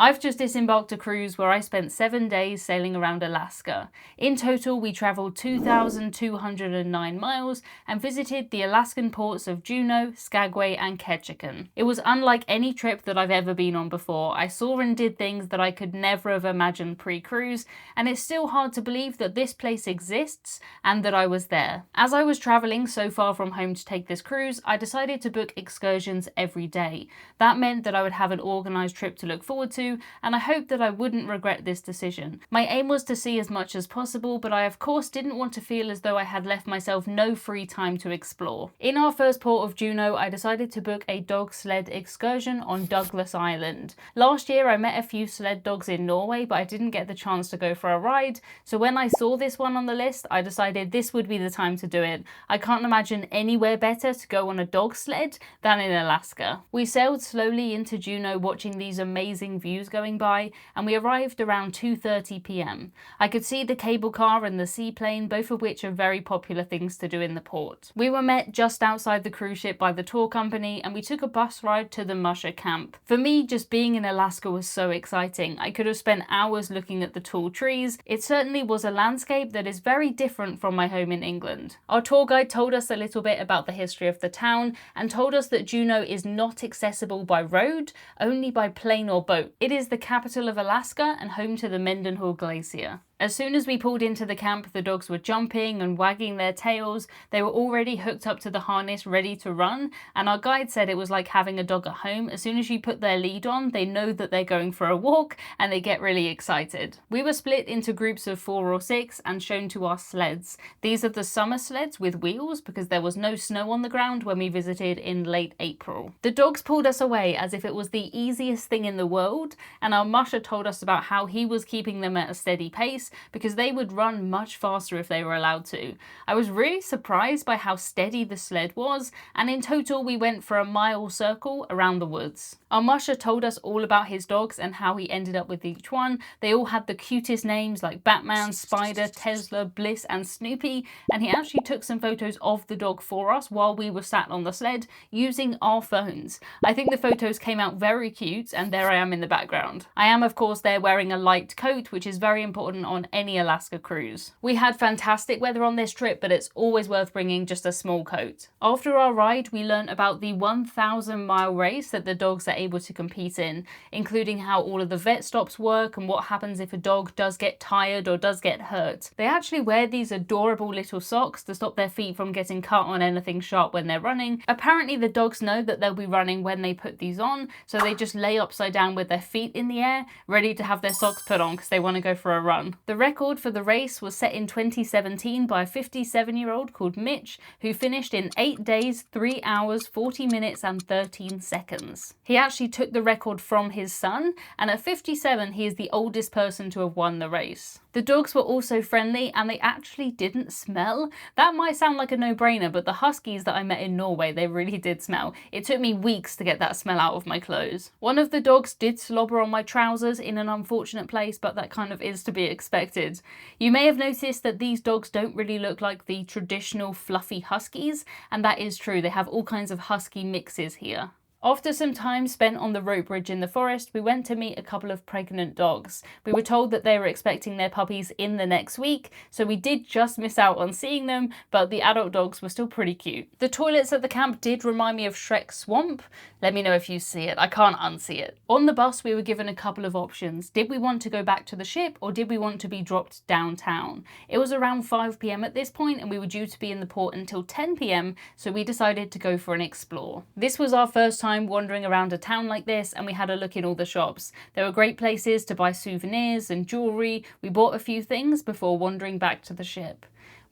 I've just disembarked a cruise where I spent 7 days sailing around Alaska. In total, we travelled 2,209 miles and visited the Alaskan ports of Juneau, Skagway and Ketchikan. It was unlike any trip that I've ever been on before. I saw and did things that I could never have imagined pre-cruise, and it's still hard to believe that this place exists and that I was there. As I was travelling so far from home to take this cruise, I decided to book excursions every day. That meant that I would have an organised trip to look forward to, and I hoped that I wouldn't regret this decision. My aim was to see as much as possible, but I of course didn't want to feel as though I had left myself no free time to explore. In our first port of Juneau, I decided to book a dog sled excursion on Douglas Island. Last year I met a few sled dogs in Norway, but I didn't get the chance to go for a ride, so when I saw this one on the list, I decided this would be the time to do it. I can't imagine anywhere better to go on a dog sled than in Alaska. We sailed slowly into Juneau, watching these amazing views going by, and we arrived around 2:30 p.m. I could see the cable car and the seaplane, both of which are very popular things to do in the port. We were met just outside the cruise ship by the tour company, and we took a bus ride to the Musher camp. For me, just being in Alaska was so exciting. I could have spent hours looking at the tall trees. It certainly was a landscape that is very different from my home in England. Our tour guide told us a little bit about the history of the town and told us that Juneau is not accessible by road, only by plane or boat. It is the capital of Alaska and home to the Mendenhall Glacier. As soon as we pulled into the camp, the dogs were jumping and wagging their tails. They were already hooked up to the harness, ready to run, and our guide said it was like having a dog at home. As soon as you put their lead on, they know that they're going for a walk and they get really excited. We were split into groups of 4 or 6 and shown to our sleds. These are the summer sleds with wheels because there was no snow on the ground when we visited in late April. The dogs pulled us away as if it was the easiest thing in the world, and our musher told us about how he was keeping them at a steady pace because they would run much faster if they were allowed to. I was really surprised by how steady the sled was, and in total we went for a mile circle around the woods. Our musher told us all about his dogs and how he ended up with each one. They all had the cutest names like Batman, Spider, Tesla, Bliss and Snoopy, and he actually took some photos of the dog for us while we were sat on the sled using our phones. I think the photos came out very cute, and there I am in the background. I am of course there wearing a light coat, which is very important on any Alaska cruise. We had fantastic weather on this trip, but it's always worth bringing just a small coat. After our ride, we learned about the 1,000-mile race that the dogs are able to compete in, including how all of the vet stops work and what happens if a dog does get tired or does get hurt. They actually wear these adorable little socks to stop their feet from getting cut on anything sharp when they're running. Apparently the dogs know that they'll be running when they put these on, so they just lay upside down with their feet in the air, ready to have their socks put on because they want to go for a run. The record for the race was set in 2017 by a 57-year-old called Mitch, who finished in 8 days, 3 hours, 40 minutes and 13 seconds. He actually took the record from his son, and at 57 he is the oldest person to have won the race. The dogs were also friendly, and they actually didn't smell. That might sound like a no-brainer, but the huskies that I met in Norway, they really did smell. It took me weeks to get that smell out of my clothes. One of the dogs did slobber on my trousers in an unfortunate place, but that kind of is to be expected. You may have noticed that these dogs don't really look like the traditional fluffy huskies, and that is true. They have all kinds of husky mixes here. After some time spent on the rope bridge in the forest, we went to meet a couple of pregnant dogs. We were told that they were expecting their puppies in the next week, so we did just miss out on seeing them, but the adult dogs were still pretty cute. The toilets at the camp did remind me of Shrek's swamp. Let me know if you see it. I can't unsee it. On the bus, we were given a couple of options. Did we want to go back to the ship, or did we want to be dropped downtown? It was around 5 p.m. at this point, and we were due to be in the port until 10 p.m, so we decided to go for an explore. This was our first time wandering around a town like this, and we had a look in all the shops. There were great places to buy souvenirs and jewellery. We bought a few things before wandering back to the ship.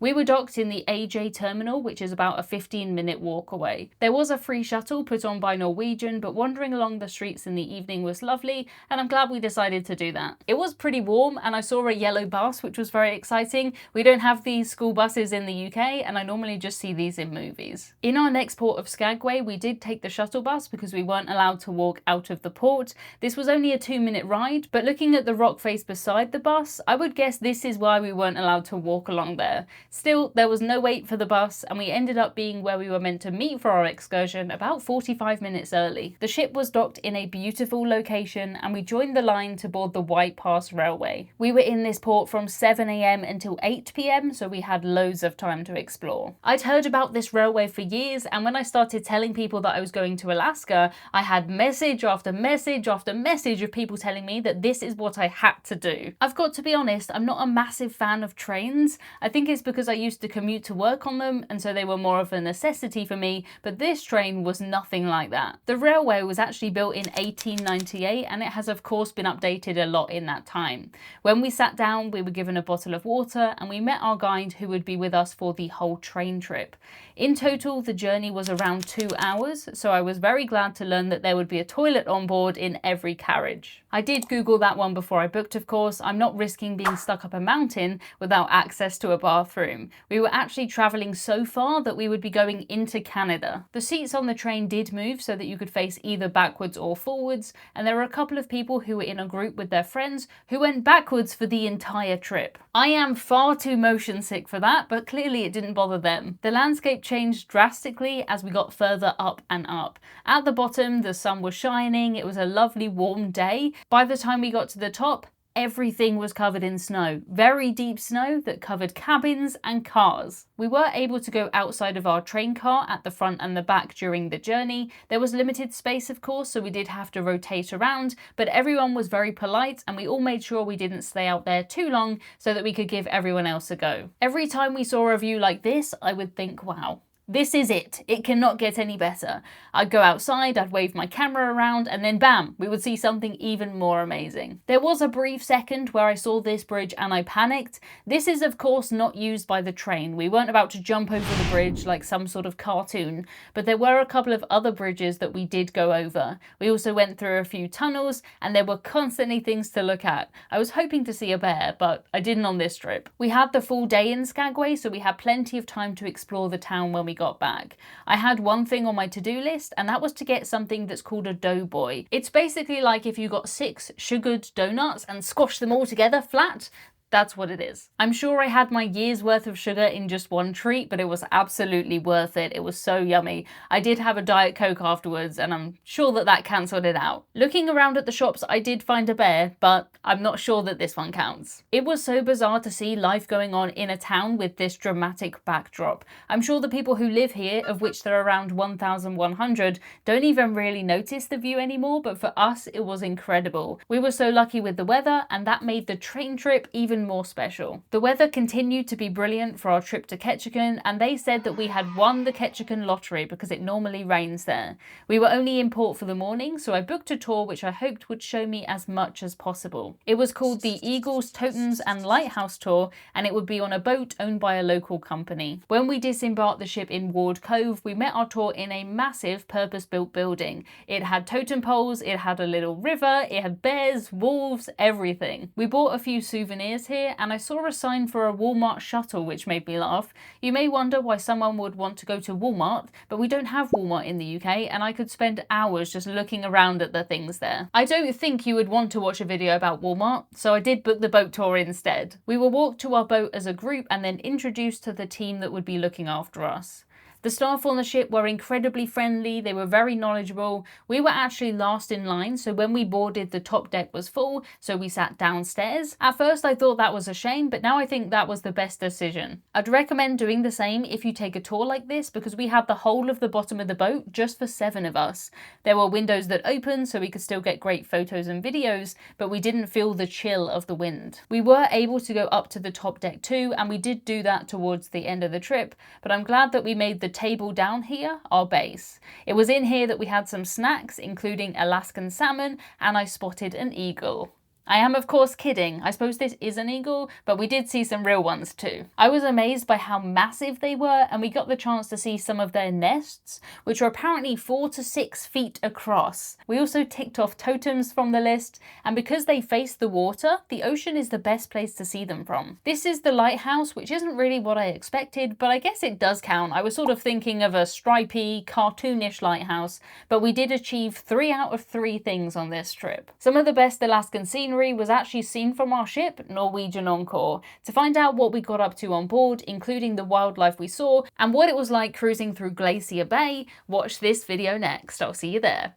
We were docked in the AJ terminal, which is about a 15-minute walk away. There was a free shuttle put on by Norwegian, but wandering along the streets in the evening was lovely, and I'm glad we decided to do that. It was pretty warm, and I saw a yellow bus, which was very exciting. We don't have these school buses in the UK, and I normally just see these in movies. In our next port of Skagway, we did take the shuttle bus because we weren't allowed to walk out of the port. This was only a 2-minute ride, but looking at the rock face beside the bus, I would guess this is why we weren't allowed to walk along there. Still, there was no wait for the bus, and we ended up being where we were meant to meet for our excursion about 45 minutes early. The ship was docked in a beautiful location, and we joined the line to board the White Pass Railway. We were in this port from 7 a.m. until 8 p.m, so we had loads of time to explore. I'd heard about this railway for years, and when I started telling people that I was going to Alaska, I had message after message after message of people telling me that this is what I had to do. I've got to be honest, I'm not a massive fan of trains. I think it's because I used to commute to work on them, and so they were more of a necessity for me, but this train was nothing like that. The railway was actually built in 1898, and it has of course been updated a lot in that time. When we sat down, we were given a bottle of water, and we met our guide who would be with us for the whole train trip. In total, the journey was around 2 hours, so I was very glad to learn that there would be a toilet on board in every carriage. I did Google that one before I booked, of course. I'm not risking being stuck up a mountain without access to a bathroom. We were actually travelling so far that we would be going into Canada. The seats on the train did move so that you could face either backwards or forwards, and there were a couple of people who were in a group with their friends who went backwards for the entire trip. I am far too motion sick for that, but clearly it didn't bother them. The landscape changed drastically as we got further up and up. At the bottom, the sun was shining, it was a lovely warm day. By the time we got to the top, everything was covered in snow. Very deep snow that covered cabins and cars. We were able to go outside of our train car at the front and the back during the journey. There was limited space, of course, so we did have to rotate around, but everyone was very polite, and we all made sure we didn't stay out there too long so that we could give everyone else a go. Every time we saw a view like this, I would think, wow, this is it. It cannot get any better. I'd go outside, I'd wave my camera around, and then bam, we would see something even more amazing. There was a brief second where I saw this bridge and I panicked. This is of course not used by the train. We weren't about to jump over the bridge like some sort of cartoon, but there were a couple of other bridges that we did go over. We also went through a few tunnels, and there were constantly things to look at. I was hoping to see a bear, but I didn't on this trip. We had the full day in Skagway, so we had plenty of time to explore the town when we got back. I had one thing on my to-do list, and that was to get something that's called a doughboy. It's basically like if you got 6 sugared donuts and squashed them all together flat. That's what it is. I'm sure I had my year's worth of sugar in just one treat, but it was absolutely worth it. It was so yummy. I did have a Diet Coke afterwards, and I'm sure that that cancelled it out. Looking around at the shops, I did find a bear, but I'm not sure that this one counts. It was so bizarre to see life going on in a town with this dramatic backdrop. I'm sure the people who live here, of which there are around 1,100, don't even really notice the view anymore, but for us, it was incredible. We were so lucky with the weather, and that made the train trip even more special. The weather continued to be brilliant for our trip to Ketchikan, and they said that we had won the Ketchikan lottery because it normally rains there. We were only in port for the morning, so I booked a tour which I hoped would show me as much as possible. It was called the Eagles, Totems and Lighthouse Tour, and it would be on a boat owned by a local company. When we disembarked the ship in Ward Cove, we met our tour in a massive purpose-built building. It had totem poles, it had a little river, it had bears, wolves, everything. We bought a few souvenirs here, and I saw a sign for a Walmart shuttle which made me laugh. You may wonder why someone would want to go to Walmart, but we don't have Walmart in the UK, and I could spend hours just looking around at the things there. I don't think you would want to watch a video about Walmart, so I did book the boat tour instead. We were walked to our boat as a group and then introduced to the team that would be looking after us. The staff on the ship were incredibly friendly, they were very knowledgeable. We were actually last in line, so when we boarded, the top deck was full, so we sat downstairs. At first I thought that was a shame, but now I think that was the best decision. I'd recommend doing the same if you take a tour like this, because we had the whole of the bottom of the boat just for 7 of us. There were windows that opened, so we could still get great photos and videos, but we didn't feel the chill of the wind. We were able to go up to the top deck too, and we did do that towards the end of the trip, but I'm glad that we made the table down here our base. It was in here that we had some snacks, including Alaskan salmon, and I spotted an eagle. I am of course kidding, I suppose this is an eagle, but we did see some real ones too. I was amazed by how massive they were, and we got the chance to see some of their nests, which are apparently 4 to 6 feet across. We also ticked off totems from the list, and because they face the water, the ocean is the best place to see them from. This is the lighthouse, which isn't really what I expected, but I guess it does count. I was sort of thinking of a stripy, cartoonish lighthouse, but we did achieve 3 out of 3 things on this trip. Some of the best Alaskan scenery scenery was actually seen from our ship, Norwegian Encore. To find out what we got up to on board, including the wildlife we saw, and what it was like cruising through Glacier Bay, watch this video next. I'll see you there.